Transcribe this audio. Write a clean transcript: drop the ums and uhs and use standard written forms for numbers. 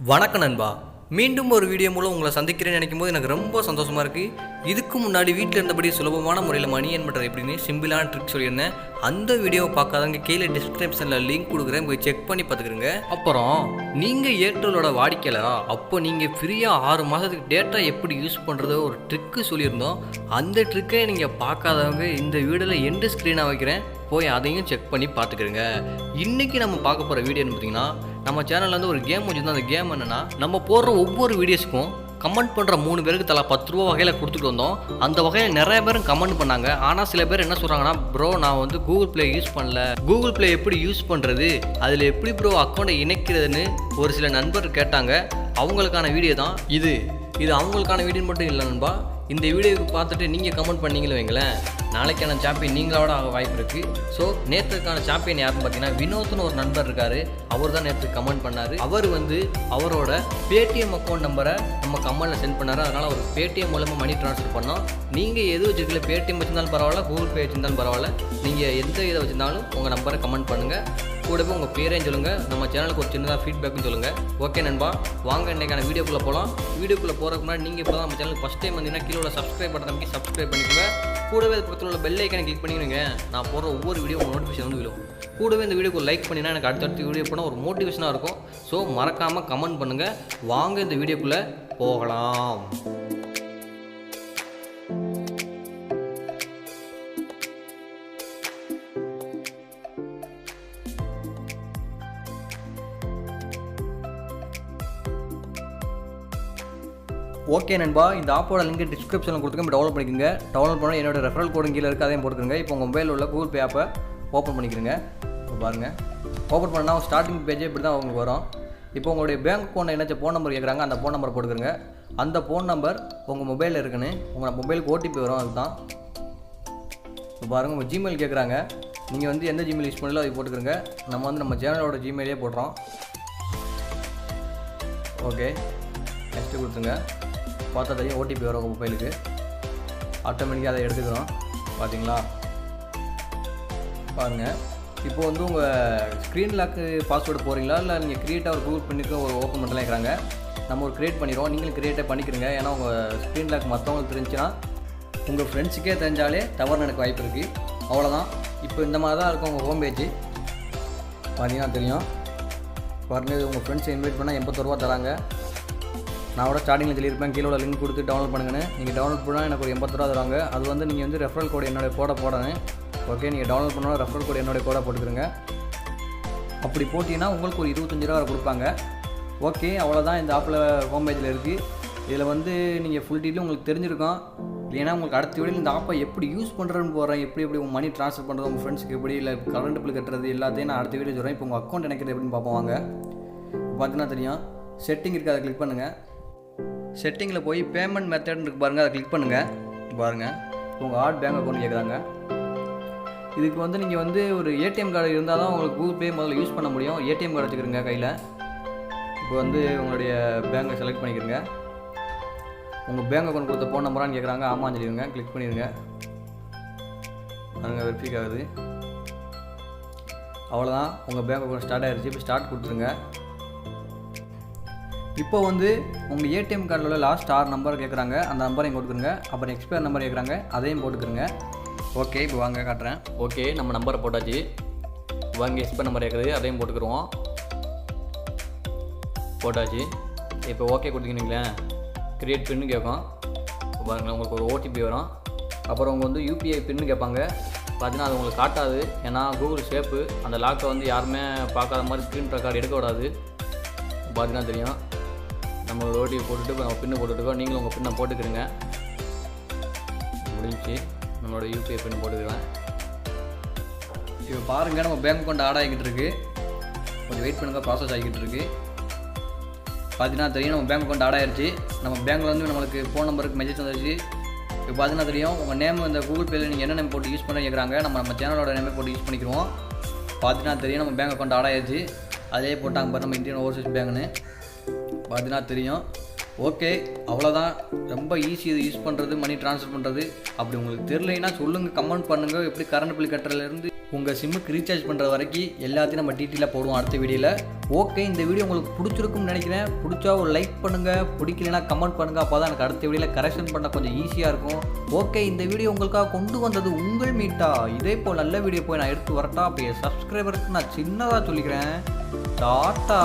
வணக்க நண்பா, மீண்டும் ஒரு வீடியோ மூலம் உங்களை சந்திக்கிறேன்னு நினைக்கும் போது எனக்கு ரொம்ப சந்தோஷமாக இருக்குது. இதுக்கு முன்னாடி வீட்டில் இருந்தபடி சுலபமான முறையில் மணி ஏர்ன் பண்ணுறது எப்படின்னு சிம்பிளான ட்ரிக் சொல்லியிருந்தேன். அந்த வீடியோவை பார்க்காதவங்க கீழே டிஸ்கிரிப்ஷனில் லிங்க் கொடுக்குறேன், போய் செக் பண்ணி பார்த்துக்கிறேங்க. அப்புறம் நீங்கள் ஏர்டெல்லோட வாடிக்கையாளரா, அப்போ நீங்கள் ஃப்ரீயாக 6 மாதத்துக்கு டேட்டா எப்படி யூஸ் பண்ணுறதோ ஒரு ட்ரிக்கு சொல்லியிருந்தோம். அந்த ட்ரிக்கை நீங்கள் பார்க்காதவங்க இந்த வீடியோவில் எண்டு ஸ்க்ரீனாக வைக்கிறேன், போய் அதையும் செக் பண்ணி பார்த்துக்கிறேங்க. இன்றைக்கி நம்ம பார்க்க போகிற வீடியோன்னு பார்த்தீங்கன்னா, நம்ம சேனலில் வந்து ஒரு கேம் வச்சுருந்தோம். அந்த கேம் என்னென்னா, நம்ம போடுற ஒவ்வொரு வீடியோஸுக்கும் கமெண்ட் பண்ணுற 3 பேருக்கு தலா 10 ரூபா வகையில் கொடுத்துட்டு வந்தோம். அந்த வகையில் நிறைய பேரும் கமெண்ட் பண்ணாங்க. ஆனால் சில பேர் என்ன சொல்கிறாங்கன்னா, ப்ரோ நான் வந்து கூகுள் ப்ளே யூஸ் பண்ணல, கூகுள் ப்ளே எப்படி யூஸ் பண்ணுறது, அதில் எப்படி ப்ரோ அக்கௌண்ட்டை இணைக்கிறதுன்னு ஒரு சில நண்பர் கேட்டாங்க. அவங்களுக்கான வீடியோ தான் இது. அவங்களுக்கான வீடியோ மட்டும் இல்லை நண்பா. இந்த வீடியோவை பார்த்துட்டு நீங்கள் கமெண்ட் பண்ணீங்கன்னு வைங்களேன், நாளைக்கான சாம்பியன் நீங்களோட ஆக வாய்ப்பு இருக்குது. ஸோ நேற்றுக்கான சாம்பியன் யாருன்னு பார்த்தீங்கன்னா, வினோத்னு ஒரு நண்பர் இருக்கார். அவர் தான் நேற்று கமெண்ட் பண்ணார். அவர் வந்து அவரோட பேடிஎம் அக்கௌண்ட் நம்பரை நம்ம கமெண்ட்டில் சென்ட் பண்ணார். அதனால் அவர் பேடிஎம் மூலமாக மணி ட்ரான்ஸ்ஃபர் பண்ணோம். நீங்கள் எது வச்சுருக்கல, பேடிஎம் வச்சுருந்தாலும் பரவாயில்ல, கூகுள் பே வச்சுருந்தாலும் பரவாயில்ல, நீங்கள் எந்த இதை வச்சுருந்தாலும் உங்கள் நம்பரை கமெண்ட் பண்ணுங்கள். கூடவே உங்கள் பேரையும் சொல்லுங்கள், நம்ம சேனலுக்கு ஒரு சின்னதாக ஃபீட்பேக்கும் சொல்லுங்கள். ஓகே நண்பா, வாங்க இன்றைக்கான வீடியோக்குள்ளே போகலாம். வீடியோக்குள்ளே போகிறதுக்கு முன்னாடி நீங்கள் இப்போ தான் நம்ம சேனலுக்கு ஃபஸ்ட் டைம் வந்தீங்கன்னா கீழே உள்ள சப்ஸ்கிரைப் பண்ணுறதுக்கு சப்ஸ்கிரைப் பண்ணிக்கோங்க. கூடவே பக்கத்தில் உள்ள பெல் ஐக்கனை கிளிக் பண்ணிக்கணுங்க. நான் போடுற ஒவ்வொரு வீடியோ உங்கள் நோட்டிஃபிகேஷன் வந்து விழும். கூடவே இந்த வீடியோக்கு லைக் பண்ணினா எனக்கு அடுத்தடுத்த வீடியோ போனால் ஒரு மோட்டிவேஷனாக இருக்கும். ஸோ மறக்காமல் கமெண்ட் பண்ணுங்கள். வாங்க இந்த வீடியோக்குள்ளே போகலாம். ஓகே நண்பா, இந்த ஆப்போட லிங்க் டிஸ்கிரிப்ஷனில் கொடுத்துருக்கேன், டவுன்லோட் பண்ணிக்கோங்க. டவுன்லோட் பண்ணால் என்னோட ரெஃபரல் கோடு கீழே இருக்குது, அதையும் போட்டுருங்க. இப்போ உங்கள் மொபைலில் உள்ள கூகுள் பே ஆப்பை ஓப்பன் பண்ணிக்கிறங்க. இப்போ பாருங்கள், ஓப்பன் பண்ணால் ஸ்டார்டிங் பேஜே இப்படி தான் உங்களுக்கு வரும். இப்போ உங்களுடைய பேங்க் அக்கௌண்ட் என்ன ஃபோன் நம்பர் கேட்குறாங்க, அந்த ஃபோன் நம்பர் போட்டுக்கிறங்க. அந்த ஃபோன் நம்பர் உங்கள் மொபைலில் இருக்குன்னு உங்கள் மொபைலுக்கு ஓடிபி வரும், அதுதான். இப்போ பாருங்கள், உங்கள் ஜிமெயில் கேட்குறாங்க. நீங்கள் வந்து எந்த ஜிமெயில் யூஸ் பண்ணல அதை போட்டுக்கிறங்க. நம்ம வந்து நம்ம சேனலோட ஜிமெயிலே போடுறோம். ஓகே, நெக்ஸ்ட்டு கொடுத்துங்க. பார்த்தா தெரியும், ஓடிபி வரும் உங்கள் மொபைலுக்கு. ஆட்டோமேட்டிக்காக அதை எடுத்துக்கிறோம். பார்த்தீங்களா? பாருங்கள், இப்போ வந்து உங்கள் ஸ்க்ரீன் லாக்கு பாஸ்வேர்டு போகிறீங்களா, இல்லை நீங்கள் க்ரியேட்டாக ஒரு கூகுள் பண்ணிக்க ஒரு ஓப்பன் பண்ணலாம் இருக்கிறாங்க. நம்ம ஒரு க்ரியேட் பண்ணிடுவோம், நீங்களும் க்ரியேட்டாக பண்ணிக்கிறங்க. ஏன்னா உங்கள் ஸ்க்ரீன் லாக் மற்றவங்களுக்கு தெரிஞ்சுன்னா உங்கள் ஃப்ரெண்ட்ஸுக்கே தெரிஞ்சாலே தவறு எனக்கு வாய்ப்பு இருக்குது. அவ்வளோதான். இப்போ இந்த மாதிரி தான் இருக்கும் உங்கள் ஹோம் பேஜ். பார்த்தீங்கன்னா தெரியும். பாருங்கள், உங்கள் ஃப்ரெண்ட்ஸை இன்வைட் பண்ணால் 81 ரூபா தராங்க. நான் கூட ஸ்டார்டிங்கில் சொல்லியிருப்பேன், கீழே லிங்க் கொடுத்து டவுன்லோட் பண்ணுங்கன்னு. நீங்கள் டவுன்லோட் பண்ணால் எனக்கு ஒரு 80 ரூபா தருவாங்க. அது வந்து நீங்கள் வந்து ரெஃபரல் கோடு என்னோடய கோடை போடணும். ஓகே, நீங்கள் டவுன்லோட் பண்ணாலும் ரெஃபரல் கோடு என்னோடய கோடை போட்டுக்கிறங்க. அப்படி போட்டிங்கன்னா உங்களுக்கு ஒரு 25 ரூபா கொடுப்பாங்க. ஓகே, அவ்வளோதான். இந்த ஆப்பில் ஹோம் பேஜில் இருக்குது. இதில் வந்து நீங்கள் ஃபுல் டீட்டெயில் உங்களுக்கு தெரிஞ்சிருக்கும். இல்லைன்னா உங்களுக்கு அடுத்த வீடியோவில் இந்த ஆப்பை எப்படி யூஸ் பண்ணுறதுன்னு போகிறேன், எப்படி மணி ட்ரான்ஸ்ஃபர் பண்ணுறது, உங்கள் ஃப்ரெண்ட்ஸுக்கு எப்படி, இல்லை கரண்ட் பில் கட்டுறது எல்லாத்தையும் நான் அடுத்த வீடியோ சொல்கிறேன். இப்போ உங்கள் அக்கௌண்ட் இணைக்கிறது எப்படின்னு பார்ப்போம் வாங்க. பார்த்தீங்கன்னா தெரியும், செட்டிங் இருக்குது, அதை கிளிக் பண்ணுங்கள். செட்டிங்கில் போய் பேமெண்ட் மெத்தட்னு இருக்கு பாருங்கள், அதை கிளிக் பண்ணுங்கள். பாருங்கள், உங்கள் ஆட் பேங்க் அக்கௌண்ட் கேட்குறாங்க. இதுக்கு வந்து நீங்கள் வந்து ஒரு ஏடிஎம் கார்டு இருந்தால் தான் உங்களுக்கு கூகுள் பே முதல்ல யூஸ் பண்ண முடியும். ஏடிஎம் கார்டு வச்சுக்கிறங்க கையில். இப்போ வந்து உங்களுடைய பேங்கை செலக்ட் பண்ணிக்கிறங்க. உங்கள் பேங்க் அக்கௌண்ட் கொடுத்த ஃபோன் நம்பரான்னு கேட்குறாங்க. ஆமாம் சொல்லிடுங்க, கிளிக் பண்ணிடுங்க. பாருங்கள், வெரிஃபை ஆகுது. அவ்வளோதான், உங்கள் பேங்க் அக்கௌண்ட் ஸ்டார்ட் ஆகிடுச்சு. இப்போ ஸ்டார்ட் கொடுத்துருங்க. இப்போ வந்து உங்கள் ஏடிஎம் கார்டில் உள்ள லாஸ்ட் 6 நம்பர் கேட்குறாங்க, அந்த நம்பரையும் போட்டுக்கிறங்க. அப்புறம் எக்ஸ்பயர் நம்பர் கேட்குறாங்க, அதையும் போட்டுக்கிறங்க. ஓகே, இப்போ வாங்க காட்டுறேன். ஓகே, நம்ம நம்பரை போட்டாச்சு. வாங்க, எக்ஸ்பயர் நம்பர் கேட்குறது, அதையும் போட்டுக்கிடுவோம். போட்டாச்சு. இப்போ ஓகே கொடுத்தீங்கன்னு க்ரியேட் பின்னு கேட்கும். பாருங்களேன், உங்களுக்கு ஒரு ஓடிபி வரும். அப்புறம் அவங்க வந்து யூபிஐ பின்னு கேட்பாங்க. பார்த்தீங்கன்னா அது உங்களுக்கு காட்டாது, ஏன்னா கூகுள் ஷேப்பு அந்த லாக்கை வந்து யாருமே பார்க்காத மாதிரி ஸ்க்ரீன் ரெக்கார்டு எடுக்க விடாது. பார்த்தீங்கன்னா தெரியும். நம்மளோட ஓடிபி போட்டுட்டு இப்போ நம்ம பின்னு போட்டுருக்கோம். நீங்களும் உங்கள் பின்னை போட்டுக்கிறங்க. முடிஞ்சு நம்மளோட யூபிஐ பின் போட்டுக்கலாம். இப்போ பாருங்கள், நம்ம பேங்க் அக்கௌண்ட் ஆட் ஆகிக்கிட்டு இருக்குது. கொஞ்சம் வெயிட் பண்ணுங்கள், ப்ராசஸ் ஆகிக்கிட்டு இருக்குது. பார்த்தீங்கன்னா தெரியும், நம்ம பேங்க் அக்கௌண்ட் ஆட் ஆகிடுச்சு. நம்ம பேங்க்கில் வந்து நம்மளுக்கு ஃபோன் நம்பருக்கு மெசேஜ் வந்துருச்சு. இப்போ பார்த்தீங்கன்னா தெரியும், உங்கள் நேம் இந்த கூகுள் பேயில் நீங்கள் என்ன நேம் போட்டு யூஸ் பண்ண கேட்குறாங்க. நம்ம சேனலோட நேமே போட்டு யூஸ் பண்ணிக்கிறோம். பார்த்தீங்கன்னா தெரியும், நம்ம பேங்க் அக்கௌண்ட் ஆட் ஆகிடுச்சு. அதே போட்டாங்க பாரு, நம்ம இந்தியன் ஓவர்சீஸ் பேங்க்னு. பார்த்தீங்கன்னா தெரியும். ஓகே, அவ்வளோதான். ரொம்ப ஈஸி இது யூஸ் பண்ணுறது, மணி ட்ரான்ஸ்ஃபர் பண்ணுறது. அப்படி உங்களுக்கு தெரியலைன்னா சொல்லுங்கள், கமெண்ட் பண்ணுங்கள். எப்படி கரண்ட் பில் கட்டுறதுலேருந்து உங்கள் சிம்முக்கு ரீசார்ஜ் பண்ணுற வரைக்கும் எல்லாத்தையும் நம்ம டீட்டெயிலாக போடுவோம் அடுத்த வீடியோவில். ஓகே, இந்த வீடியோ உங்களுக்கு பிடிச்சிருக்கும்னு நினைக்கிறேன். பிடிச்சா ஒரு லைக் பண்ணுங்கள், பிடிக்கலனா கமெண்ட் பண்ணுங்கள். அப்போ தான் எனக்கு அடுத்த வீடியோவில் கரெக்ஷன் பண்ண கொஞ்சம் ஈஸியாக இருக்கும். ஓகே, இந்த வீடியோ உங்களுக்காக கொண்டு வந்தது உங்கள் மீட்டா. இதே போல் நல்ல வீடியோ போய் நான் எடுத்து வரட்டா. அப்போ சப்ஸ்கிரைபருக்கு நான் சின்னதாக சொல்லிக்கிறேன். டாட்டா.